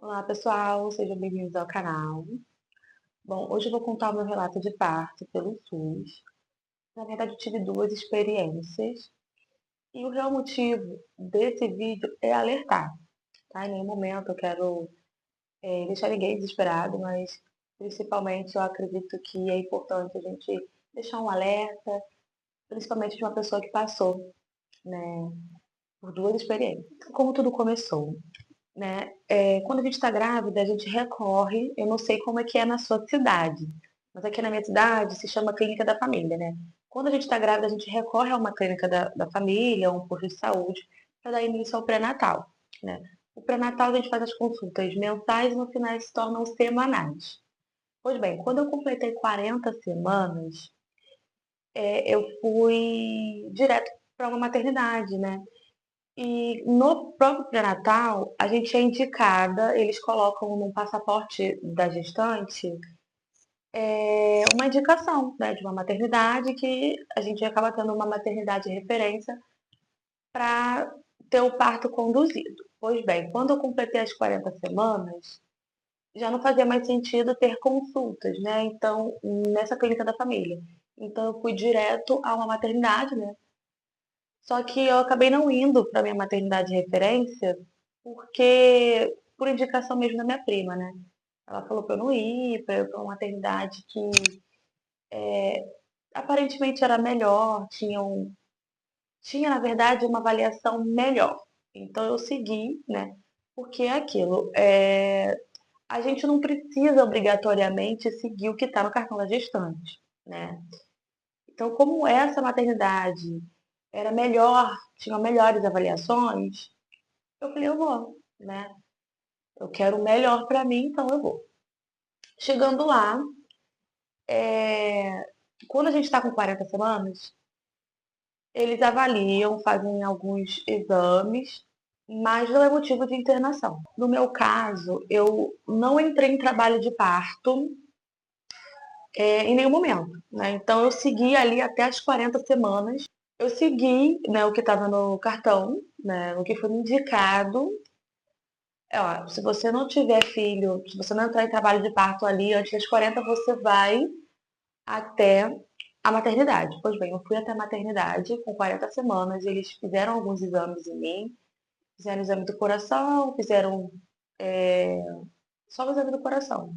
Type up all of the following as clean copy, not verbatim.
Olá, pessoal, sejam bem-vindos ao canal. Bom, hoje eu vou contar o meu relato de parto pelo SUS. Na verdade, eu tive duas experiências e o real motivo desse vídeo é alertar, tá? Em nenhum momento eu quero deixar ninguém desesperado, mas principalmente eu acredito que é importante a gente deixar um alerta, principalmente de uma pessoa que passou, né, por duas experiências. Como tudo começou? Né? Quando a gente está grávida, a gente recorre, eu não sei como é que é na sua cidade, mas aqui na minha cidade se chama Clínica da Família, né? Quando a gente está grávida, a gente recorre a uma clínica da família, um posto de saúde, para dar início ao pré-natal, né? O pré-natal a gente faz as consultas mensais e no final se tornam semanais. Pois bem, quando eu completei 40 semanas, eu fui direto para uma maternidade, né? E no próprio pré-natal, a gente é indicada, eles colocam no passaporte da gestante uma indicação, né, de uma maternidade que a gente acaba tendo uma maternidade de referência para ter o parto conduzido. Pois bem, quando eu completei as 40 semanas, já não fazia mais sentido ter consultas, né? Então, nessa clínica da família. Então, eu fui direto a uma maternidade, né? Só que eu acabei não indo para minha maternidade de referência, porque por indicação mesmo da minha prima, né? Ela falou para eu não ir, para eu ir para uma maternidade que aparentemente era melhor, tinha na verdade uma avaliação melhor. Então eu segui, né? Porque é aquilo, a gente não precisa obrigatoriamente seguir o que está no cartão da gestante, né? Então, como essa maternidade era melhor, tinha melhores avaliações, eu falei, eu vou, né? Eu quero o melhor para mim, então eu vou. Chegando lá, quando a gente está com 40 semanas, eles avaliam, fazem alguns exames, mas não é motivo de internação. No meu caso, eu não entrei em trabalho de parto em nenhum momento, né? Então eu segui ali até as 40 semanas. Eu segui, né, o que estava no cartão, né, o que foi me indicado. Ó, se você não tiver filho, se você não entrar em trabalho de parto ali antes das 40, você vai até a maternidade. Pois bem, eu fui até a maternidade com 40 semanas, eles fizeram alguns exames em mim, fizeram exame do coração, fizeram só o exame do coração.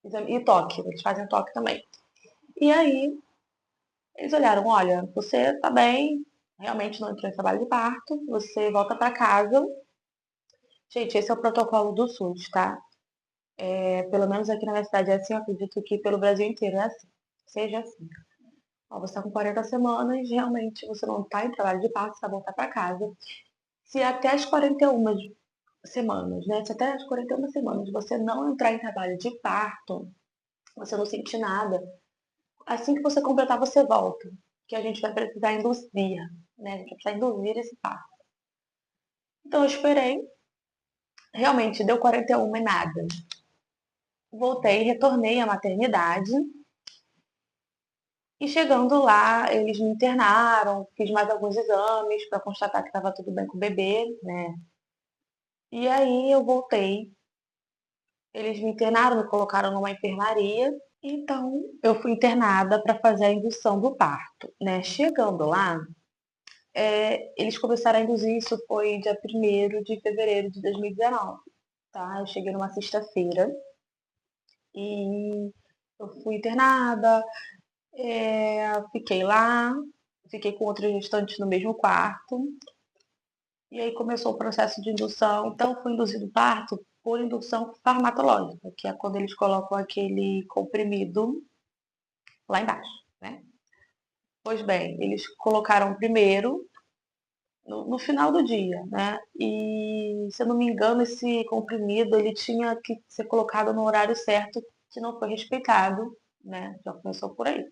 E toque, eles fazem toque também. E aí, eles olharam, olha, você tá bem, realmente não entrou em trabalho de parto, você volta para casa. Gente, esse é o protocolo do SUS, tá? Pelo menos aqui na minha cidade é assim, eu acredito que pelo Brasil inteiro é assim. Seja assim. Ó, você está com 40 semanas, realmente você não está em trabalho de parto, você vai voltar para casa. Se até as 41 semanas, né? Se até as 41 semanas você não entrar em trabalho de parto, você não sentir nada, assim que você completar, você volta. Que a gente vai precisar induzir, né? A gente vai precisar induzir esse parto. Então eu esperei, realmente deu 41 e nada. Voltei, retornei à maternidade. E chegando lá, eles me internaram, fiz mais alguns exames para constatar que estava tudo bem com o bebê, né? E aí eu voltei. Eles me internaram, me colocaram numa enfermaria. Então eu fui internada para fazer a indução do parto, né? Chegando lá, eles começaram a induzir, isso foi dia 1º de fevereiro de 2019, tá? Eu cheguei numa sexta-feira e eu fui internada, fiquei lá, fiquei com outros gestantes no mesmo quarto. E aí começou o processo de indução. Então, foi induzido o parto por indução farmacológica, que é quando eles colocam aquele comprimido lá embaixo, né? Pois bem, eles colocaram primeiro no final do dia, né? E, se eu não me engano, esse comprimido ele tinha que ser colocado no horário certo, que não foi respeitado, né? Já começou por aí.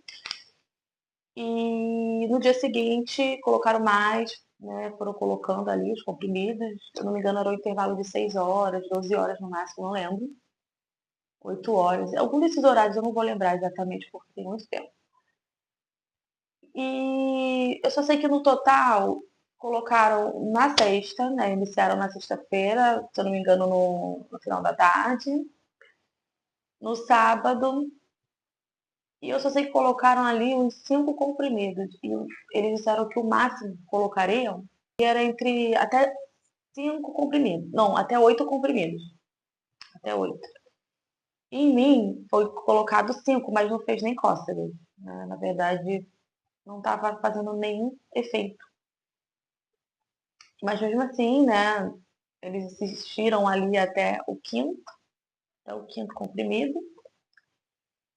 E no dia seguinte colocaram mais, né? Foram colocando ali os comprimidos. Se eu não me engano, era um intervalo de 6 horas, 12 horas no máximo, não lembro. 8 horas. Algum desses horários eu não vou lembrar exatamente porque tem muito tempo. E eu só sei que no total colocaram na sexta, né? Iniciaram na sexta-feira, se eu não me engano, no final da tarde. No sábado, e eu só sei que colocaram ali uns 5 comprimidos. E eles disseram que o máximo que colocariam era entre até 5 comprimidos. Não, até 8 comprimidos. Até 8. Em mim foi colocado 5, mas não fez nem cócega, né? Na verdade, não estava fazendo nenhum efeito. Mas mesmo assim, né? Eles insistiram ali até o quinto comprimido.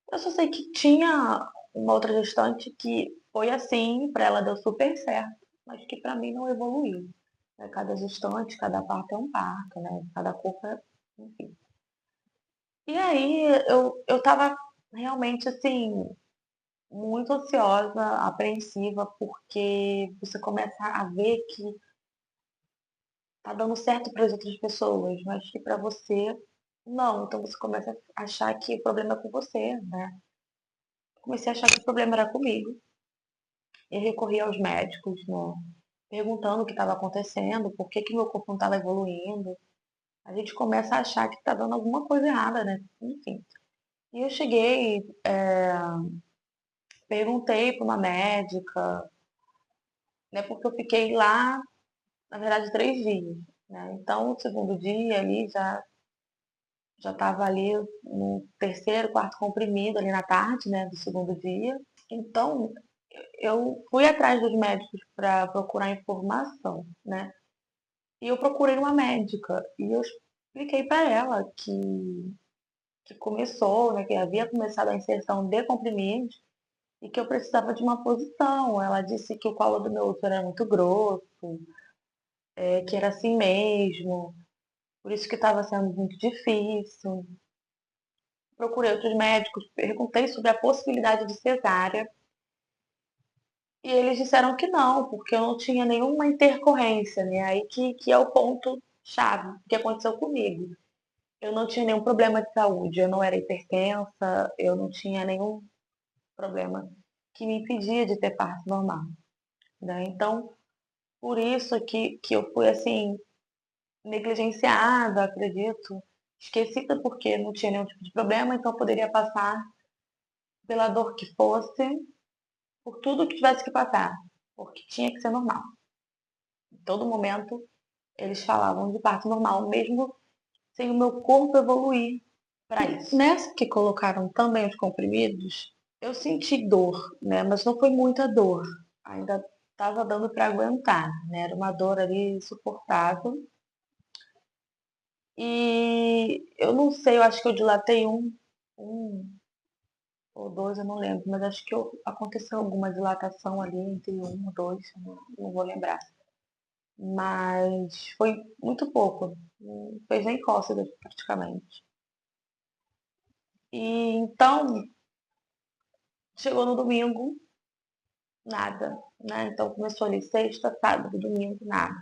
Eu só sei que tinha uma outra gestante que foi assim, para ela deu super certo, mas que para mim não evoluiu. Né? Cada gestante, cada parto é um parto, né? Cada corpo é, enfim. E aí eu tava realmente assim, muito ansiosa, apreensiva, porque você começa a ver que tá dando certo para as outras pessoas, mas que para você não. Então você começa a achar que o problema é com você, né? Comecei a achar que o problema era comigo. Eu recorri aos médicos, né? Perguntando o que estava acontecendo, por que meu corpo não estava evoluindo. A gente começa a achar que está dando alguma coisa errada, né? Enfim. E eu cheguei, perguntei para uma médica, né? Porque eu fiquei lá, na verdade, 3 dias, né? Então, o segundo dia ali já estava ali no terceiro, quarto comprimido ali na tarde, né? Do segundo dia. Então, eu fui atrás dos médicos para procurar informação, né? E eu procurei uma médica e eu expliquei para ela que começou, né, que havia começado a inserção de comprimidos e que eu precisava de uma posição. Ela disse que o colo do meu útero era muito grosso, que era assim mesmo, por isso que estava sendo muito difícil. Procurei outros médicos, perguntei sobre a possibilidade de cesárea e eles disseram que não, porque eu não tinha nenhuma intercorrência, né? Aí que é o ponto chave que aconteceu comigo. Eu não tinha nenhum problema de saúde, eu não era hipertensa, eu não tinha nenhum problema que me impedia de ter parto normal, né? Então, por isso que eu fui assim, negligenciada, acredito, esquecida porque não tinha nenhum tipo de problema, então eu poderia passar pela dor que fosse, por tudo que tivesse que passar, porque tinha que ser normal. Em todo momento, eles falavam de parto normal, mesmo sem o meu corpo evoluir para isso. Nessa que colocaram também os comprimidos, eu senti dor, né? Mas não foi muita dor. Ainda estava dando para aguentar, né? Era uma dor ali insuportável. E eu não sei, eu acho que eu dilatei um ou dois, eu não lembro, mas acho que aconteceu alguma dilatação ali entre um ou dois, não vou lembrar. Mas foi muito pouco, não fez nem cócegas praticamente. E então, chegou no domingo, nada, né? Então começou ali sexta, sábado, domingo, nada.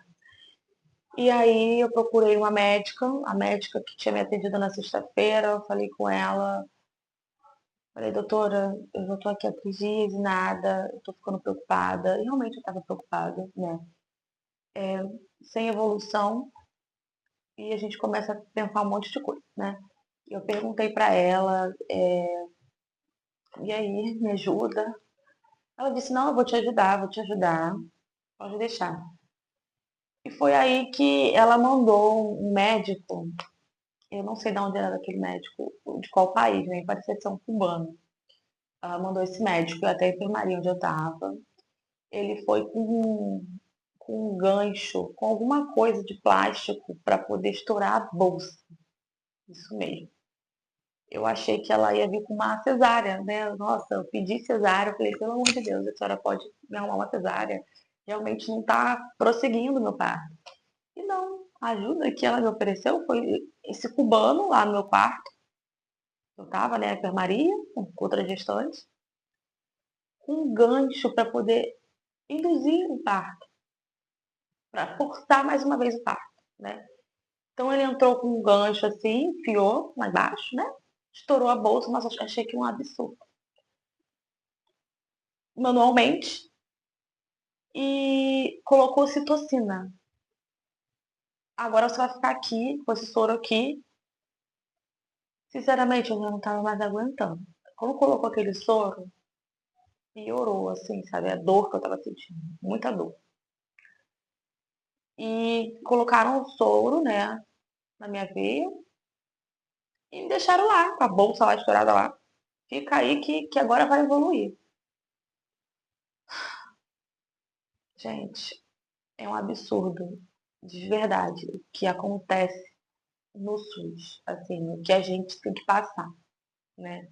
E aí eu procurei uma médica, a médica que tinha me atendido na sexta-feira, eu falei com ela, falei, doutora, eu já tô aqui há 3 dias e nada, eu tô ficando preocupada. E realmente eu estava preocupada, né? Sem evolução, e a gente começa a pensar um monte de coisa, né? Eu perguntei pra ela, e aí, me ajuda? Ela disse, não, eu vou te ajudar, pode deixar. E foi aí que ela mandou um médico, eu não sei de onde era aquele médico, de qual país, né? Parecia ser um cubano. Ela mandou esse médico até a enfermaria onde eu estava. Ele foi com um gancho, com alguma coisa de plástico para poder estourar a bolsa. Isso mesmo. Eu achei que ela ia vir com uma cesárea, né? Nossa, eu pedi cesárea, eu falei, pelo amor de Deus, a senhora pode me arrumar uma cesárea. Realmente não está prosseguindo meu parto. E não, a ajuda que ela me ofereceu foi esse cubano lá no meu quarto. Eu estava, né, na enfermaria, com outras gestantes, com um gancho para poder induzir o parto, para forçar mais uma vez o parto, né? Então ele entrou com um gancho assim, enfiou lá embaixo, né? Estourou a bolsa, mas achei que um absurdo. Manualmente, e colocou citocina. Agora você vai ficar aqui, com esse soro aqui. Sinceramente, eu não tava mais aguentando. Quando colocou aquele soro, piorou, assim, sabe? A dor que eu tava sentindo. Muita dor. E colocaram o soro, né, na minha veia e me deixaram lá, com a bolsa lá estourada lá. Fica aí que agora vai evoluir. Gente, é um absurdo, de verdade, o que acontece no SUS, assim, o que a gente tem que passar, né?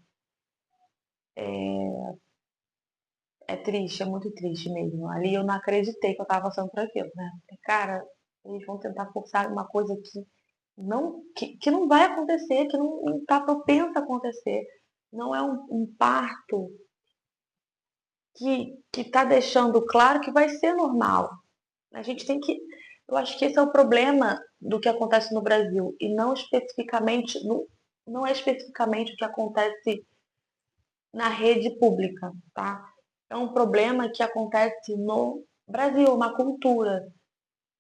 É triste, é muito triste mesmo. Ali eu não acreditei que eu tava passando por aquilo, né? Cara, eles vão tentar forçar uma coisa que não vai acontecer, que não está propensa a acontecer. Não é um parto que está deixando claro que vai ser normal. A gente tem que. Eu acho que esse é o problema do que acontece no Brasil. E não especificamente, não é especificamente o que acontece na rede pública, tá? É um problema que acontece no Brasil, uma cultura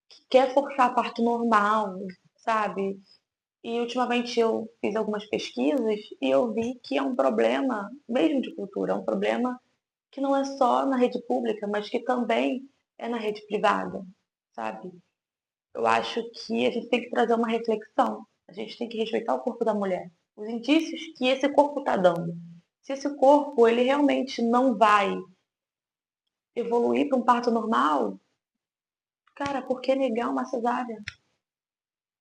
que quer forçar parto normal, sabe? E ultimamente eu fiz algumas pesquisas e eu vi que é um problema mesmo de cultura, é um problema que não é só na rede pública, mas que também é na rede privada, sabe? Eu acho que a gente tem que trazer uma reflexão. A gente tem que respeitar o corpo da mulher, os indícios que esse corpo está dando. Se esse corpo ele realmente não vai evoluir para um parto normal, cara, por que negar uma cesárea?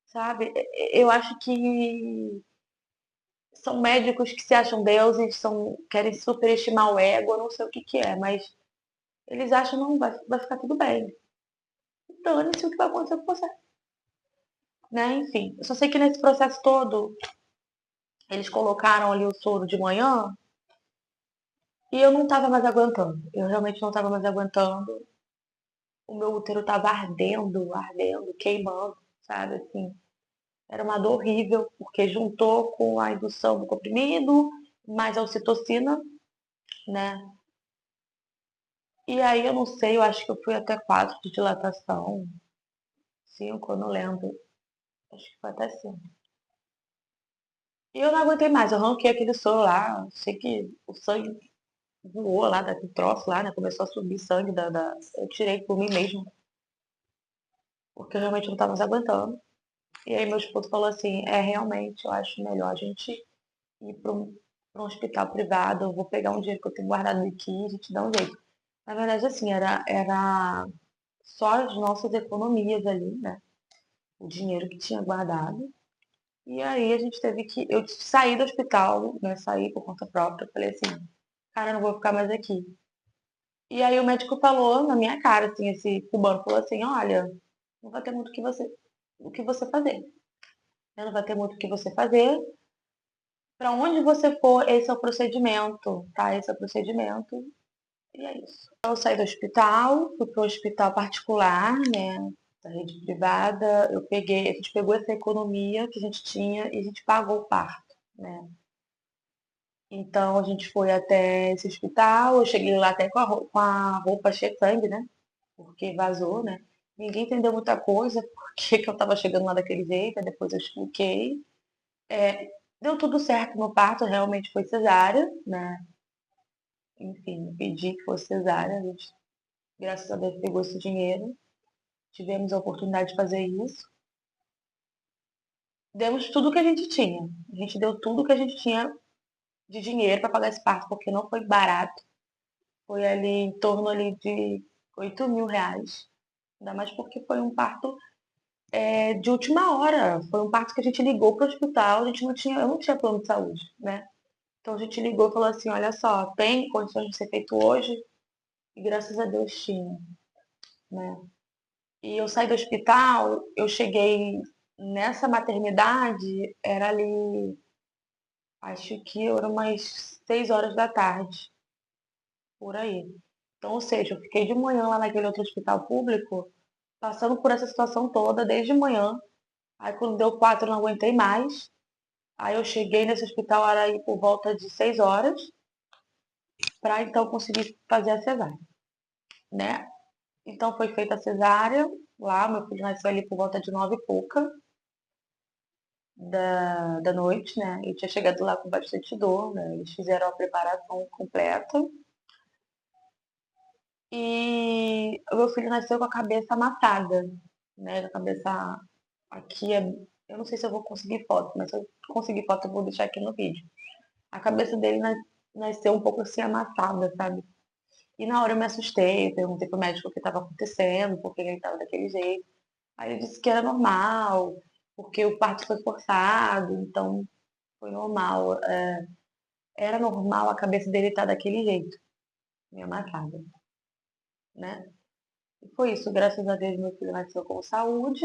Sabe? Eu acho que são médicos que se acham deuses, querem superestimar o ego, eu não sei o que que é, mas eles acham, não, vai ficar tudo bem. Dane-se o que vai acontecer com você. Né? Enfim, eu só sei que nesse processo todo, eles colocaram ali o soro de manhã e eu não tava mais aguentando. Eu realmente não tava mais aguentando. O meu útero tava ardendo, queimando, sabe? Assim, era uma dor horrível, porque juntou com a indução do comprimido, mais a ocitocina, né? E aí eu não sei, eu acho que eu fui até 4 de dilatação, 5, eu não lembro. Acho que foi até 5. E eu não aguentei mais, eu arranquei aquele soro lá, sei que o sangue voou lá daquele troço lá, né? Começou a subir sangue Eu tirei por mim mesmo, porque eu realmente não estava mais aguentando. E aí meu esposo falou assim, realmente, eu acho melhor a gente ir para um hospital privado, eu vou pegar um dinheiro que eu tenho guardado aqui e a gente dá um jeito. Na verdade, assim, era só as nossas economias ali, né? O dinheiro que tinha guardado. E aí a gente teve que. Eu saí do hospital, né? Saí por conta própria. Falei assim, cara, eu não vou ficar mais aqui. E aí o médico falou na minha cara, assim, esse cubano falou assim, olha, não vai ter muito o que você fazer. Né? Não vai ter muito o que você fazer. Para onde você for, esse é o procedimento, tá? Esse é o procedimento. E é isso. Eu saí do hospital, fui para o hospital particular, né? Da rede privada. A gente pegou essa economia que a gente tinha e a gente pagou o parto, né? Então a gente foi até esse hospital, eu cheguei lá até com a roupa cheia de sangue, né? Porque vazou, né? Ninguém entendeu muita coisa, porque que eu tava chegando lá daquele jeito, aí depois eu expliquei. Deu tudo certo no parto, realmente foi cesárea, né? Enfim, pedi que fosse cesárea, a gente, graças a Deus, pegou esse dinheiro, tivemos a oportunidade de fazer isso. Demos tudo que a gente tinha. A gente deu tudo que a gente tinha de dinheiro para pagar esse parto, porque não foi barato. Foi ali em torno ali de R$ 8.000. Ainda mais porque foi um parto de última hora. Foi um parto que a gente ligou para o hospital, eu não tinha plano de saúde, né? Então a gente ligou e falou assim, olha só, tem condições de ser feito hoje? E graças a Deus tinha, né? E eu saí do hospital, eu cheguei nessa maternidade, era ali, acho que eram umas 6 horas da tarde, por aí. Então, ou seja, eu fiquei de manhã lá naquele outro hospital público, passando por essa situação toda desde manhã. Aí quando deu 4 eu não aguentei mais. Aí eu cheguei nesse hospital era aí por volta de 6 horas, para então conseguir fazer a cesárea, né? Então foi feita a cesárea lá, meu filho nasceu ali por volta de 9 e pouca da noite, né? Eu tinha chegado lá com bastante dor, né? Eles fizeram a preparação completa. E o meu filho nasceu com a cabeça amassada, né? A cabeça aqui é. Eu não sei se eu vou conseguir foto, mas se eu conseguir foto, eu vou deixar aqui no vídeo. A cabeça dele nasceu um pouco assim amassada, sabe? E na hora eu me assustei, eu perguntei pro médico o que estava acontecendo, por que ele estava daquele jeito. Aí ele disse que era normal, porque o parto foi forçado, então foi normal. Era normal a cabeça dele estar daquele jeito, meio amassada, né? E foi isso, graças a Deus meu filho nasceu com saúde,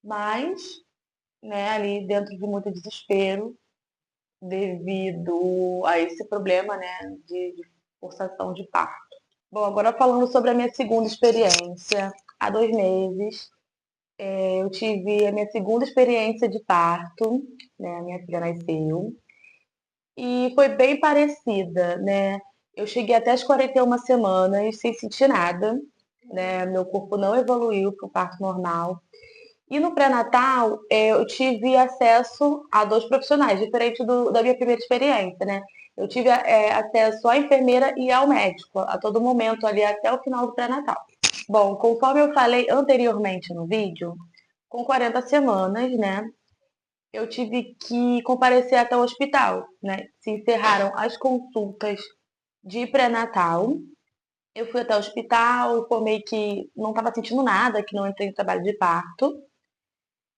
mas, né, ali dentro de muito desespero, devido a esse problema, né, de forçação de parto. Bom, agora falando sobre a minha segunda experiência, há 2 meses, eu tive a minha segunda experiência de parto, né, a minha filha nasceu, e foi bem parecida, né, eu cheguei até as 41 semanas sem sentir nada, né, meu corpo não evoluiu para o parto normal, e no pré-natal, eu tive acesso a 2 profissionais, diferente da minha primeira experiência, né? Eu tive acesso à enfermeira e ao médico, a todo momento ali, até o final do pré-natal. Bom, conforme eu falei anteriormente no vídeo, com 40 semanas, né? Eu tive que comparecer até o hospital, né? Se encerraram as consultas de pré-natal. Eu fui até o hospital, informei que não estava sentindo nada, que não entrei em trabalho de parto.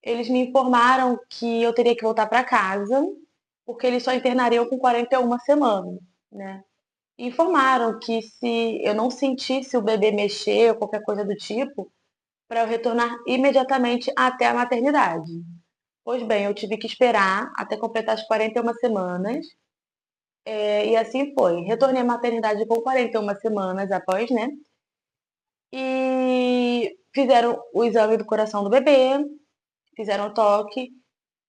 Eles me informaram que eu teria que voltar para casa, porque eles só internariam com 41 semanas, né? E informaram que se eu não sentisse o bebê mexer ou qualquer coisa do tipo, para eu retornar imediatamente até a maternidade. Pois bem, eu tive que esperar até completar as 41 semanas, e assim foi. Retornei à maternidade com 41 semanas após, né? E fizeram o exame do coração do bebê, fizeram o toque,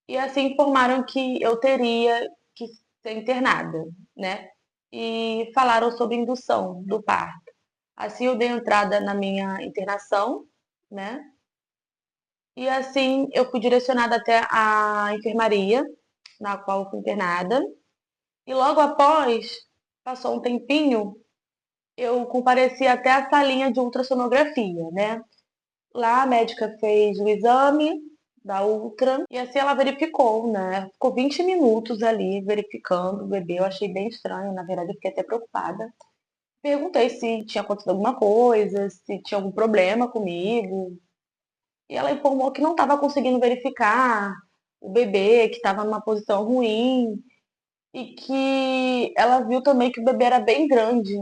e assim informaram que eu teria que ser internada, né? E falaram sobre indução do parto. Assim eu dei entrada na minha internação, né? E assim eu fui direcionada até a enfermaria, na qual eu fui internada. E logo após, passou um tempinho, eu compareci até a salinha de ultrassonografia, né? Lá a médica fez o exame da ultra e assim ela verificou, né? Ficou 20 minutos ali verificando o bebê. Eu achei bem estranho, na verdade eu fiquei até preocupada. Perguntei se tinha acontecido alguma coisa, se tinha algum problema comigo. E ela informou que não estava conseguindo verificar o bebê, que estava numa posição ruim e que ela viu também que o bebê era bem grande,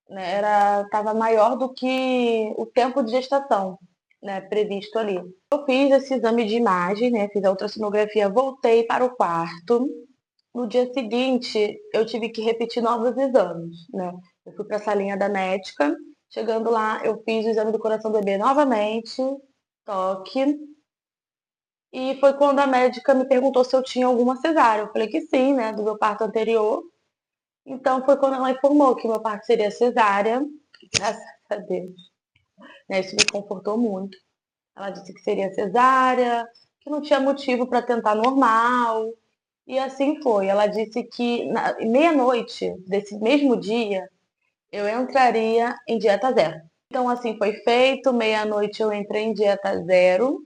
né? Estava maior do que o tempo de gestação, né, previsto ali. Eu fiz esse exame de imagem, né, fiz a ultrassonografia, voltei para o quarto. No dia seguinte, eu tive que repetir novos exames, né? Eu fui para a salinha da médica. Chegando lá, eu fiz o exame do coração do bebê novamente, toque. E foi quando a médica me perguntou se eu tinha alguma cesárea. Eu falei que sim, né, do meu parto anterior. Então foi quando ela informou que meu parto seria cesárea. Graças a Deus, né? Isso me confortou muito. Ela disse que seria cesárea, que não tinha motivo para tentar normal. E assim foi. Ela disse que na meia-noite desse mesmo dia eu entraria em dieta zero. Então assim foi feito. Meia-noite eu entrei em dieta zero.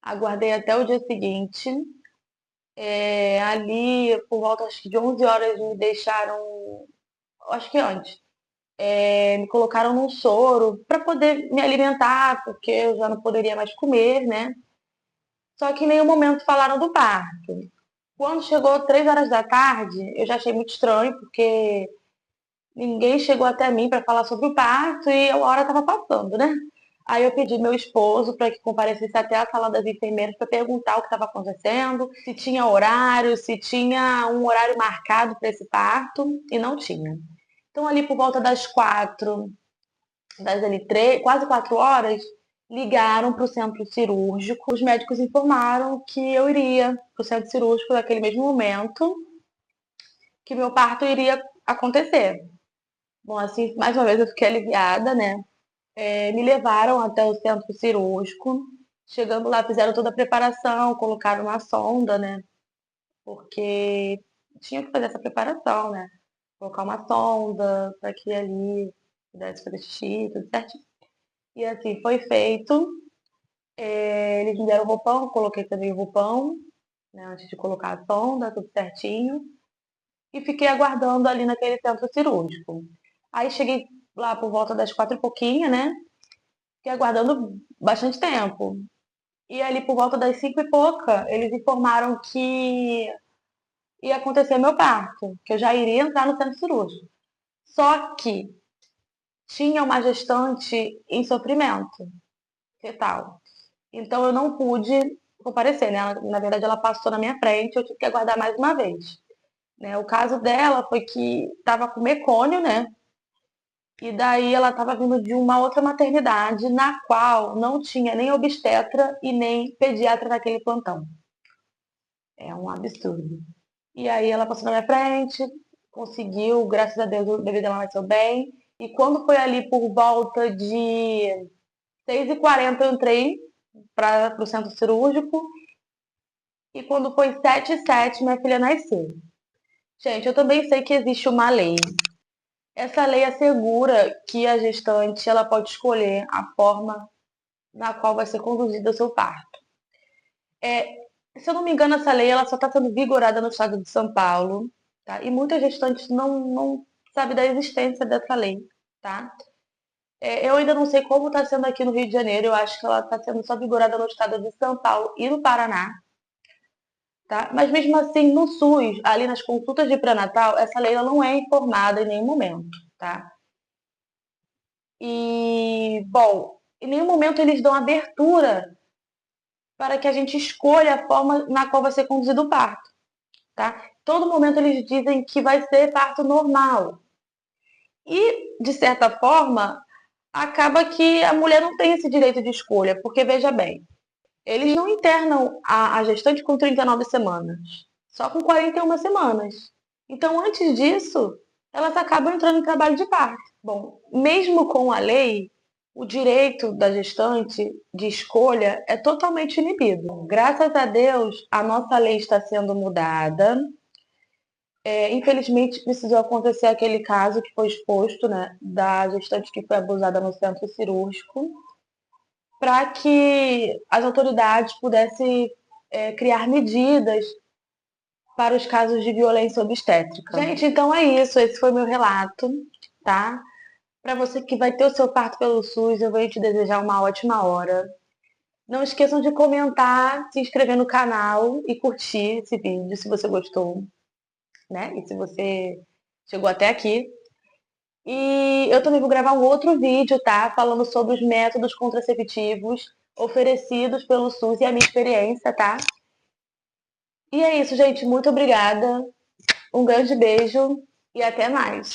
Aguardei até o dia seguinte. Ali, por volta acho que de 11 horas, me deixaram, acho que antes, me colocaram num soro para poder me alimentar, porque eu já não poderia mais comer, né? Só que em nenhum momento falaram do parto. Quando chegou 3 horas da tarde, eu já achei muito estranho, porque ninguém chegou até mim para falar sobre o parto e a hora estava passando, né? Aí eu pedi meu esposo para que comparecesse até a sala das enfermeiras para perguntar o que estava acontecendo, se tinha horário, se tinha um horário marcado para esse parto, e não tinha. Então ali por volta das 4, das ali 3, quase 4 horas, ligaram para o centro cirúrgico. Os médicos informaram que eu iria para o centro cirúrgico naquele mesmo momento, que meu parto iria acontecer. Bom, assim, mais uma vez eu fiquei aliviada, né? Me levaram até o centro cirúrgico. Chegando lá, fizeram toda a preparação, colocaram uma sonda, né? Porque tinha que fazer essa preparação, né? Colocar uma sonda para que ali pudesse fazer xixi, tudo certinho. E assim, foi feito. Eles me deram o roupão, coloquei também o roupão, né? Antes de colocar a sonda, tudo certinho. E fiquei aguardando ali naquele centro cirúrgico. Aí cheguei lá por volta das 4 e pouquinho, né? Fiquei aguardando bastante tempo. E ali por volta das 5 e pouca, eles informaram que ia acontecer meu parto, que eu já iria entrar no centro cirúrgico. Só que tinha uma gestante em sofrimento fetal. Então eu não pude comparecer, né? Na verdade, ela passou na minha frente, eu tive que aguardar mais uma vez. Né? O caso dela foi que estava com mecônio, né? E daí ela estava vindo de uma outra maternidade na qual não tinha nem obstetra e nem pediatra naquele plantão. É um absurdo. E aí ela passou na minha frente, conseguiu, graças a Deus, o bebê dela nasceu bem. E quando foi ali por volta de 6h40 eu entrei para o centro cirúrgico. E quando foi 7h07, minha filha nasceu. Gente, eu também sei que existe uma lei. Essa lei assegura que a gestante ela pode escolher a forma na qual vai ser conduzido o seu parto. Se eu não me engano, essa lei ela só está sendo vigorada no estado de São Paulo, tá? E muitas gestantes não sabem da existência dessa lei, tá? Eu ainda não sei como está sendo aqui no Rio de Janeiro, eu acho que ela está sendo só vigorada no estado de São Paulo e no Paraná, tá? Mas mesmo assim, no SUS, ali nas consultas de pré-natal, essa lei ela não é informada em nenhum momento, tá? E, bom, em nenhum momento eles dão abertura para que a gente escolha a forma na qual vai ser conduzido o parto, tá? Todo momento eles dizem que vai ser parto normal. E, de certa forma, acaba que a mulher não tem esse direito de escolha, porque, veja bem, eles não internam a gestante com 39 semanas, só com 41 semanas. Então, antes disso, elas acabam entrando em trabalho de parto. Bom, mesmo com a lei, o direito da gestante de escolha é totalmente inibido. Graças a Deus, a nossa lei está sendo mudada. Infelizmente, precisou acontecer aquele caso que foi exposto, né, da gestante que foi abusada no centro cirúrgico, para que as autoridades pudessem criar medidas para os casos de violência obstétrica. Gente, então é isso. Esse foi meu relato, tá? Para você que vai ter o seu parto pelo SUS, eu vou te desejar uma ótima hora. Não esqueçam de comentar, se inscrever no canal e curtir esse vídeo se você gostou, né? E se você chegou até aqui. E eu também vou gravar um outro vídeo, tá? Falando sobre os métodos contraceptivos oferecidos pelo SUS e a minha experiência, tá? E é isso, gente. Muito obrigada. Um grande beijo e até mais.